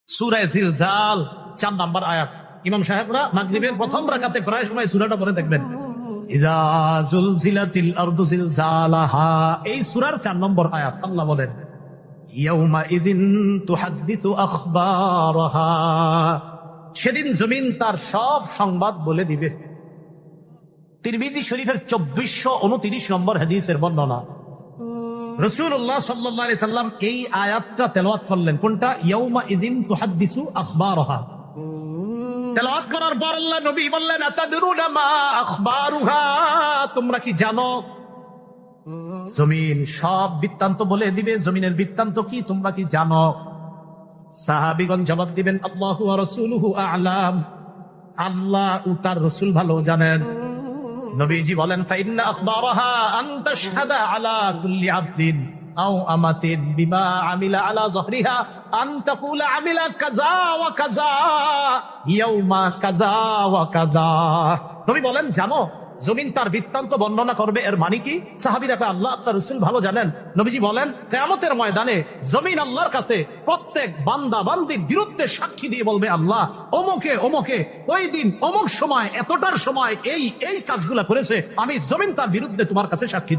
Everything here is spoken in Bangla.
সূরা জিলজাল 4 নম্বর আয়াত। ইমাম সাহেবরা মাগরিবের প্রথম রাকাতে প্রায় সময় সূরাটা পড়ে দেখবেন, ইযা যুলজিলাতিল আরদু জিলজালাহা। এই সূরার 4 নম্বর আয়াত। আল্লাহ বলেন, ইয়াউমা ইযিন তুহাদ্দিসু আখবারাহা। সেদিন জমিন তার সব সংবাদ বলে দিবে। তিরমিজি শরীফের 2429 নম্বর হাদিসের বর্ণনা। রাসূলুল্লাহ সাল্লাল্লাহু আলাইহি সাল্লাম এই আয়াতটা তেলাওয়াত করলেন। কোনটা? ইয়াউমা ইযিন তুহাদ্দিসু আখবারাহা। তেলাওয়াত করার পর আল্লাহ নবী বললেন, আতাদরুনা মা আখবারুহা। তোমরা কি জানো জমিন সব বৃত্তান্ত বলে দিবে? জমিনের বৃত্তান্ত কি তোমরা কি জানো? সাহাবীগণ জবাব দিবেন, আল্লাহু ওয়া রাসূলুহু আ'লাম। আল্লাহ ও তার রাসূল ভালো জানেন। নবীজি বলেন, ফাইন্না আখবারাহা আন তাশহাদা আলা কুল্লি আবদিন আও আমাতিন বিমা আমিলা আলা যহরিহা আন তাকুলা আমিলা কাযা ওয়া কাযা ইয়াউমা কাযা ওয়া কাযা। নবী বলেন, জানো জমিন তার বৃত্তান্ত বর্ণনা করবে। এর মানে কি? সাহাবীরা কয়, আল্লাহ আপনার রাসূল ভালো জানেন। নবীজি বলেন, কিয়ামতের ময়দানে জমিন আল্লাহর কাছে প্রত্যেক বান্দা বান্দির বিরুদ্ধে সাক্ষী দিয়ে বলবে, আল্লাহ অমুকে অমুকে ওই দিন অমুক সময় এতটার সময় এই এই কাজগুলা করেছে, আমি জমিন তার বিরুদ্ধে তোমার কাছে সাক্ষী